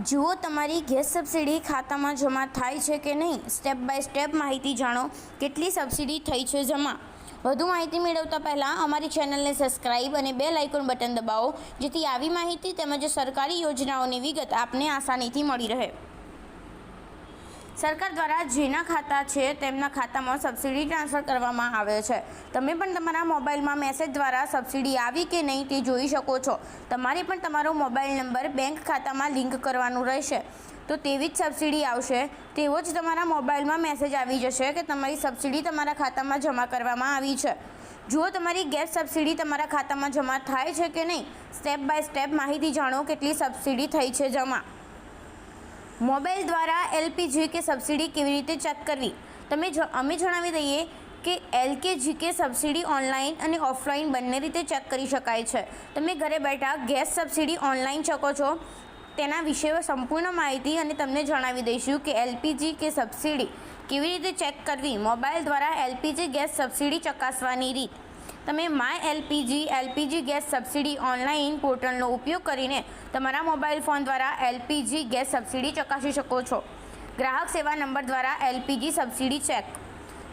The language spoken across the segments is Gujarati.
જુઓ તમારી ગેસ સબસિડી ખાતામાં જમા થાય છે કે નહીં. સ્ટેપ બાય સ્ટેપ માહિતી જાણો કેટલી સબસિડી થઈ છે જમા. વધુ માહિતી મેળવતા પહેલાં અમારી ચેનલને સબસ્ક્રાઇબ અને બેલ આઇકોન બટન દબાવો, જેથી આવી માહિતી તેમજ સરકારી યોજનાઓની વિગત આપને આસાનીથી મળી રહે. સરકાર દ્વારા જેના ખાતા છે તેમના ખાતામાં સબસિડી ટ્રાન્સફર કરવામાં આવે છે. તમે પણ તમારા મોબાઈલમાં મેસેજ દ્વારા સબસિડી આવી કે નહીં તે જોઈ શકો છો. તમારે પણ તમારો મોબાઈલ નંબર બેંક ખાતામાં લિંક કરવાનું રહેશે, તો તેવી જ સબસિડી આવશે. તેવો જ તમારા મોબાઈલમાં મેસેજ આવી જશે કે તમારી સબસિડી તમારા ખાતામાં જમા કરવામાં આવી છે. જુઓ તમારી ગેસ સબસિડી તમારા ખાતામાં જમા થાય છે કે નહીં. સ્ટેપ બાય સ્ટેપ માહિતી જાણો કેટલી સબસિડી થઈ છે જમા. મોબાઈલ દ્વારા એલપીજી કે સબસિડી કેવી રીતે ચેક કરવી. અમે જણાવી દઈએ કે એલકેજી સબસિડી ઓનલાઈન અને ઓફલાઈન બંને રીતે ચેક કરી શકાય છે. તમે ઘરે બેઠા ગેસ સબસિડી ઓનલાઈન શકો છો. તેના વિશે સંપૂર્ણ માહિતી અને તમને જણાવી દઈશું કે એલપીજી કે સબસિડી કેવી રીતે ચેક કરવી. મોબાઈલ દ્વારા એલપીજી ગેસ સબસિડી ચકાસવાની રીત. તમે my LPG gas subsidy online પોર્ટલનો ઉપયોગ કરીને તમારા મોબાઈલ ફોન દ્વારા એલપીજી ગેસ સબસિડી ચકાસી શકો છો. ગ્રાહક સેવા નંબર દ્વારા એલપીજી સબસિડી ચેક.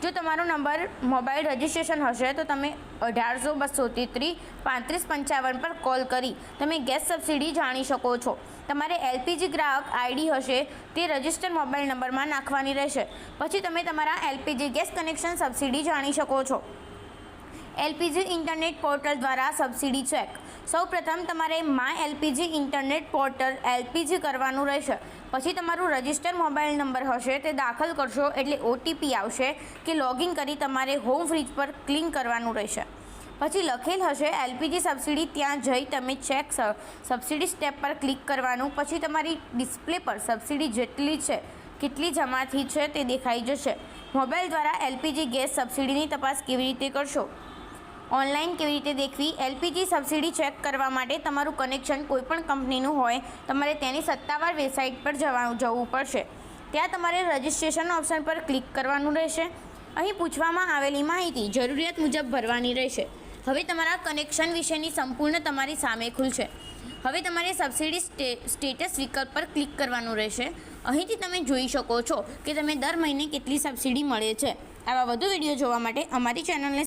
જો તમારો નંબર મોબાઈલ રજિસ્ટ્રેશન હશે તો તમે 1800-233-3555 પર કોલ કરી તમે ગેસ સબસિડી જાણી શકો છો. તમારે એલપીજી ગ્રાહક આઈડી હશે તે રજિસ્ટર મોબાઈલ નંબરમાં નાખવાની રહેશે. પછી તમે તમારા એલપીજી ગેસ કનેક્શન સબસિડી જાણી શકો છો. એલપીજી ઇન્ટરનેટ પોર્ટલ દ્વારા સબસિડી ચેક. સૌપ્રથમ તમારે my LPG internet portal LPG કરવાનું રહેશે. પછી તમારું રજિસ્ટર મોબાઈલ નંબર હશે તે દાખલ કરશો એટલે ઓટીપી આવશે કે લોગિન કરી તમારે હોમ ફ્રીજ પર ક્લિક કરવાનું રહેશે. પછી લખેલ હશે એલપીજી સબસિડી, ત્યાં જઈ તમે ચેક સબસિડી સ્ટેપ પર ક્લિક કરવાનું. પછી તમારી ડિસ્પ્લે પર સબસિડી જેટલી છે કેટલી જમા થઈ છે તે દેખાઈ જશે. મોબાઈલ દ્વારા એલપીજી ગેસ સબસિડીની તપાસ કેવી રીતે કરશો, ઓનલાઈન કેવી રીતે દેખવી. એલપીજી સબસિડી ચેક કરવા માટે તમારું કનેક્શન કોઈપણ કંપનીનું હોય તમારે તેની સત્તાવાર વેબસાઇટ પર જવું પડશે. ત્યાં તમારે રજિસ્ટ્રેશન ઓપ્શન પર ક્લિક કરવાનું રહેશે. અહીં પૂછવામાં આવેલી માહિતી જરૂરિયાત મુજબ ભરવાની રહેશે. હવે તમારા કનેક્શન વિશેની સંપૂર્ણ તમારી સામે ખુલશે. હવે તમારે સબસિડી સ્ટેટસ વિકલ્પ પર ક્લિક કરવાનું રહેશે. અહીંથી તમે જોઈ શકો છો કે તમે દર મહિને કેટલી સબસિડી મળે છે. આવા વધુ વિડીયો જોવા માટે અમારી ચેનલને